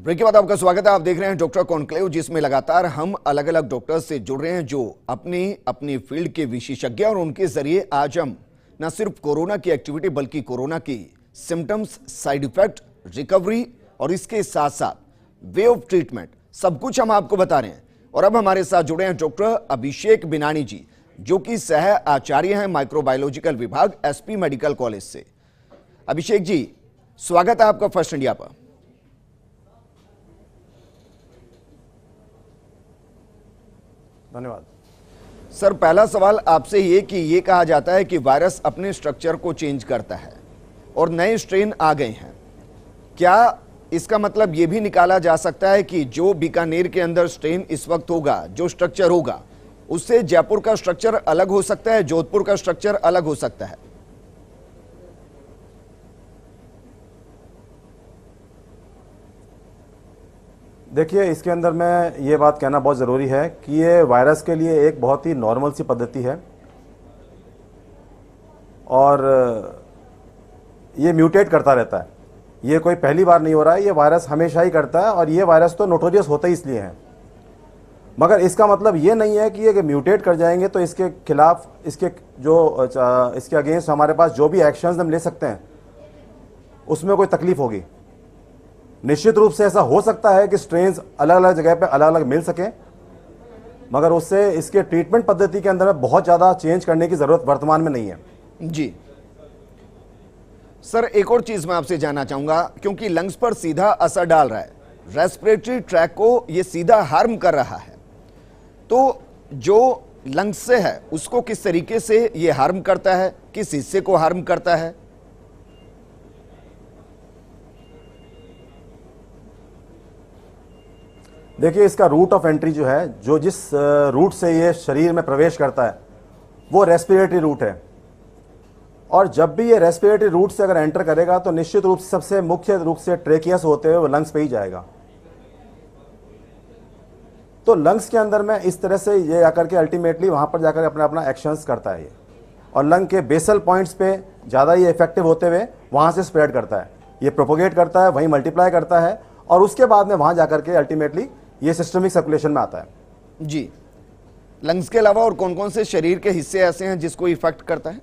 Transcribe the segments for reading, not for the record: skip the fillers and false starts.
Break के बाद आपका स्वागत है। आप देख रहे हैं डॉक्टर कॉन्क्लेव, जिसमें लगातार हम अलग अलग डॉक्टर्स से जुड़ रहे हैं जो अपनी अपनी फील्ड के विशेषज्ञ, और उनके जरिए आज हम न सिर्फ कोरोना की एक्टिविटी बल्कि कोरोना की सिम्टम्स, साइड इफेक्ट, रिकवरी और इसके साथ साथ वे ऑफ ट्रीटमेंट सब कुछ हम आपको बता रहे हैं। और अब हमारे साथ जुड़े हैं डॉक्टर अभिषेक बिनानी जी, जो कि सह आचार्य हैं माइक्रोबायोलॉजिकल विभाग, एसपी मेडिकल कॉलेज से। अभिषेक जी, स्वागत है आपका फर्स्ट इंडिया पर। धन्यवाद सर, पहला सवाल आपसे ये कि ये कहा जाता है कि वायरस अपने स्ट्रक्चर को चेंज करता है और नए स्ट्रेन आ गए हैं। क्या इसका मतलब ये भी निकाला जा सकता है कि जो बीकानेर के अंदर स्ट्रेन इस वक्त होगा, जो स्ट्रक्चर होगा, उससे जयपुर का स्ट्रक्चर अलग हो सकता है, जोधपुर का स्ट्रक्चर अलग हो सकता है? देखिए, इसके अंदर मैं ये बात कहना बहुत ज़रूरी है कि ये वायरस के लिए एक बहुत ही नॉर्मल सी पद्धति है और ये म्यूटेट करता रहता है। ये कोई पहली बार नहीं हो रहा है, ये वायरस हमेशा ही करता है और ये वायरस तो नोटोरियस होता ही इसलिए है। मगर इसका मतलब ये नहीं है कि ये म्यूटेट कर जाएंगे तो इसके खिलाफ, इसके अगेंस्ट हमारे पास जो भी एक्शंस हम ले सकते हैं उसमें कोई तकलीफ होगी। निश्चित रूप से ऐसा हो सकता है कि स्ट्रेन्स अलग अलग जगह पे अलग अलग मिल सकें, मगर उससे इसके ट्रीटमेंट पद्धति के अंदर में बहुत ज़्यादा चेंज करने की ज़रूरत वर्तमान में नहीं है। जी सर, एक और चीज़ मैं आपसे जानना चाहूँगा, क्योंकि लंग्स पर सीधा असर डाल रहा है, रेस्पिरेटरी ट्रैक को ये सीधा हार्म कर रहा है, तो जो लंग्स से है उसको किस तरीके से ये हार्म करता है, किस हिस्से को हार्म करता है? देखिए, इसका रूट ऑफ एंट्री जो है, जो जिस रूट से ये शरीर में प्रवेश करता है वो रेस्पिरेटरी रूट है। और जब भी ये रेस्पिरेटरी रूट से अगर एंटर करेगा तो निश्चित रूप से सबसे मुख्य रूप से ट्रेकियस होते हुए वो लंग्स पे ही जाएगा। तो लंग्स के अंदर में इस तरह से ये आकर के अल्टीमेटली वहाँ पर जाकर अपना अपना एक्शंस करता है ये, और लंग के बेसल पॉइंट्स पे ज़्यादा ये इफेक्टिव होते हुए वहाँ से स्प्रेड करता है, ये प्रोपोगेट करता है, वहीं मल्टीप्लाई करता है और उसके बाद में वहाँ जाकर के अल्टीमेटली ये सिस्टमिक सर्कुलेशन में आता है। जी, लंग्स के अलावा और कौन कौन से शरीर के हिस्से ऐसे हैं जिसको इफेक्ट करता है?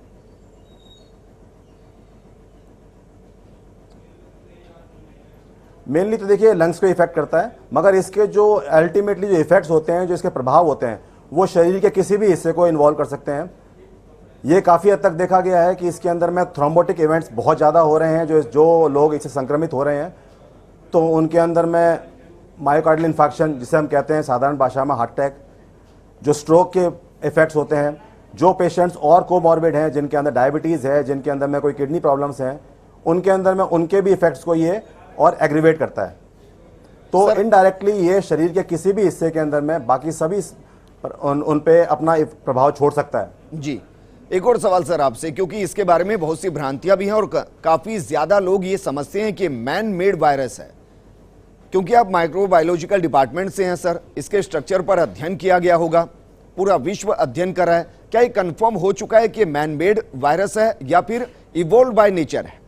मेनली तो देखिए लंग्स को इफेक्ट करता है, मगर इसके जो अल्टीमेटली जो इफेक्ट्स होते हैं, जो इसके प्रभाव होते हैं, वो शरीर के किसी भी हिस्से को इन्वॉल्व कर सकते हैं। ये काफ़ी हद तक देखा गया है कि इसके अंदर में थ्रोम्बोटिक इवेंट्स बहुत ज़्यादा हो रहे हैं। जो लोग इससे संक्रमित हो रहे हैं तो उनके अंदर में मायोकार्डियल इन्फेक्शन, जिसे हम कहते हैं साधारण भाषा में हार्ट अटैक, जो स्ट्रोक के इफेक्ट्स होते हैं, जो पेशेंट्स और कोमॉर्बिड हैं, जिनके अंदर डायबिटीज़ है, जिनके अंदर में कोई किडनी प्रॉब्लम्स हैं, उनके अंदर में उनके भी इफेक्ट्स को ये और एग्रीवेट करता है। तो इनडायरेक्टली ये शरीर के किसी भी हिस्से के अंदर में बाकी सभी उन पे अपना प्रभाव छोड़ सकता है। जी, एक और सवाल सर आपसे, क्योंकि इसके बारे में बहुत सी भ्रांतियां भी हैं और काफी ज्यादा लोग ये समझते हैं कि मैन मेड वायरस है। क्योंकि आप माइक्रोबायोलॉजिकल डिपार्टमेंट से हैं सर, इसके स्ट्रक्चर पर अध्ययन किया गया होगा, पूरा विश्व अध्ययन कर रहा है, क्या ये कंफर्म हो चुका है कि मैन मेड वायरस है या फिर इवोल्व बाय नेचर है?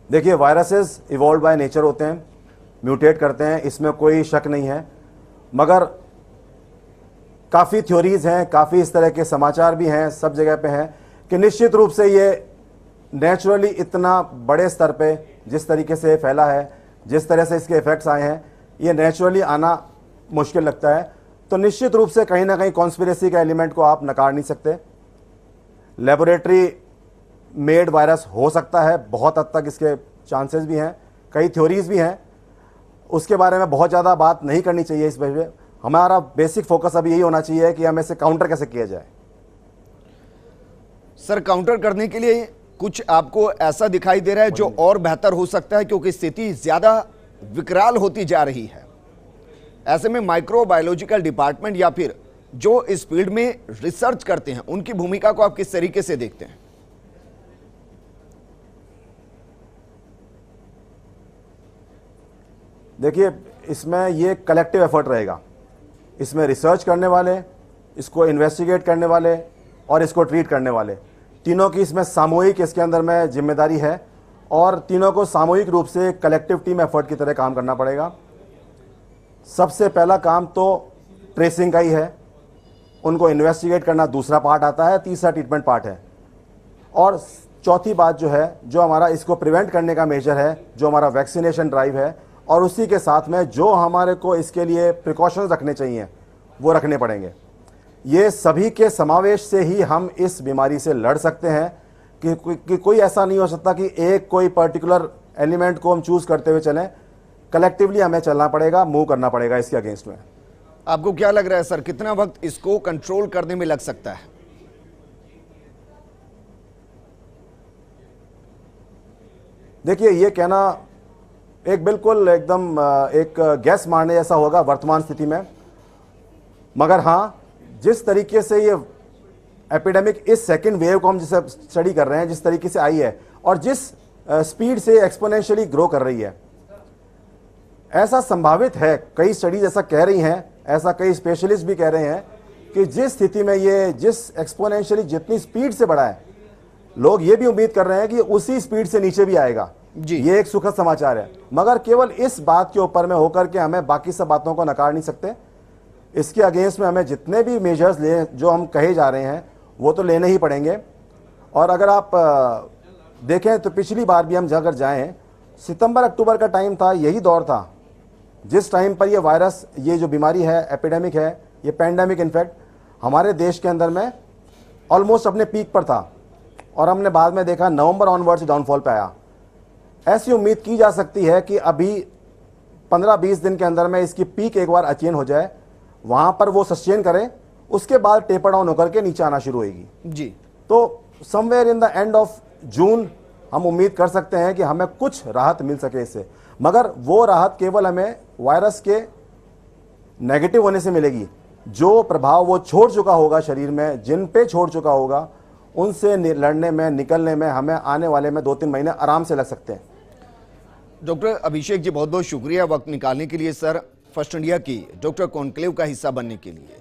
देखिए, वायरसेस इवॉल्व बाय नेचर होते हैं, म्यूटेट करते हैं, इसमें कोई शक नहीं है। मगर काफ़ी थ्योरीज हैं, काफ़ी इस तरह के समाचार भी हैं, सब जगह पे हैं कि निश्चित रूप से ये नेचुरली इतना बड़े स्तर पे जिस तरीके से फैला है, जिस तरह से इसके इफेक्ट्स आए हैं, ये नेचुरली आना मुश्किल लगता है। तो निश्चित रूप से कहीं ना कहीं कॉन्स्पिरेसी का एलिमेंट को आप नकार नहीं सकते। लेबोरेटरी मेड वायरस हो सकता है, बहुत हद तक इसके चांसेस भी हैं, कई थ्योरीज भी हैं, उसके बारे में बहुत ज़्यादा बात नहीं करनी चाहिए। इस वजह से हमारा बेसिक फोकस अभी यही होना चाहिए कि हमें इसे काउंटर कैसे किया जाए। सर, काउंटर करने के लिए कुछ आपको ऐसा दिखाई दे रहा है जो और बेहतर हो सकता है, क्योंकि स्थिति ज्यादा विकराल होती जा रही है। ऐसे में माइक्रोबायोलॉजिकल डिपार्टमेंट या फिर जो इस फील्ड में रिसर्च करते हैं, उनकी भूमिका को आप किस तरीके से देखते हैं? देखिए, इसमें ये कलेक्टिव एफर्ट रहेगा। इसमें रिसर्च करने वाले, इसको इन्वेस्टिगेट करने वाले और इसको ट्रीट करने वाले, तीनों की इसमें सामूहिक इसके अंदर में जिम्मेदारी है और तीनों को सामूहिक रूप से कलेक्टिव टीम एफर्ट की तरह काम करना पड़ेगा। सबसे पहला काम तो ट्रेसिंग का ही है, उनको इन्वेस्टिगेट करना दूसरा पार्ट आता है, तीसरा ट्रीटमेंट पार्ट है। और चौथी बात जो है, जो हमारा इसको प्रिवेंट करने का मेजर है, जो हमारा वैक्सीनेशन ड्राइव है, और उसी के साथ में जो हमारे को इसके लिए प्रिकॉशंस रखने चाहिए वो रखने पड़ेंगे। ये सभी के समावेश से ही हम इस बीमारी से लड़ सकते हैं कि कोई ऐसा नहीं हो सकता कि एक कोई पर्टिकुलर एलिमेंट को हम चूज करते हुए चलें। कलेक्टिवली हमें चलना पड़ेगा, मूव करना पड़ेगा इसके अगेंस्ट में। आपको क्या लग रहा है सर, कितना वक्त इसको कंट्रोल करने में लग सकता है? देखिए, ये कहना एक बिल्कुल एकदम एक गैस मारने जैसा होगा वर्तमान स्थिति में, मगर हाँ, जिस तरीके से ये एपिडेमिक इस सेकेंड वेव को हम जिसे स्टडी कर रहे हैं, जिस तरीके से आई है और जिस स्पीड से एक्सपोनेंशियली ग्रो कर रही है, ऐसा संभावित है, कई स्टडीज ऐसा कह रही हैं, ऐसा कई स्पेशलिस्ट भी कह रहे हैं कि जिस स्थिति में ये जिस एक्सपोनेंशियली जितनी स्पीड से बढ़ा है, लोग ये भी उम्मीद कर रहे हैं कि उसी स्पीड से नीचे भी आएगा जी। ये एक सुखद समाचार है, मगर केवल इस बात के ऊपर में होकर के हमें बाकी सब बातों को नकार नहीं सकते। इसके अगेंस्ट में हमें जितने भी मेजर्स ले जो हम कहे जा रहे हैं वो तो लेने ही पड़ेंगे। और अगर आप देखें तो पिछली बार भी हम अगर जाएं, सितंबर अक्टूबर का टाइम था, यही दौर था जिस टाइम पर ये वायरस, ये जो बीमारी है, एपिडेमिक है, ये पैंडेमिक इनफैक्ट हमारे देश के अंदर में ऑलमोस्ट अपने पीक पर था और हमने बाद में देखा नवंबर ऑनवर्ड्स डाउनफॉल पे आया। ऐसी उम्मीद की जा सकती है कि अभी 15-20 दिन के अंदर में इसकी पीक एक बार अचीव हो जाए, वहां पर वो सस्टेन करे, उसके बाद टेपर डाउन होकर के नीचे आना शुरू होगी जी। तो somewhere in the end of June हम उम्मीद कर सकते हैं कि हमें कुछ राहत मिल सके इससे, मगर वो राहत केवल हमें वायरस के नेगेटिव होने से मिलेगी। जो प्रभाव वो छोड़ चुका होगा शरीर में, जिन पे छोड़ चुका होगा, उनसे लड़ने में, निकलने में हमें आने वाले में 2-3 महीने आराम से लग सकते हैं। डॉक्टर अभिषेक जी, बहुत बहुत शुक्रिया वक्त निकालने के लिए सर, फर्स्ट इंडिया की डॉक्टर कॉन्क्लेव का हिस्सा बनने के लिए।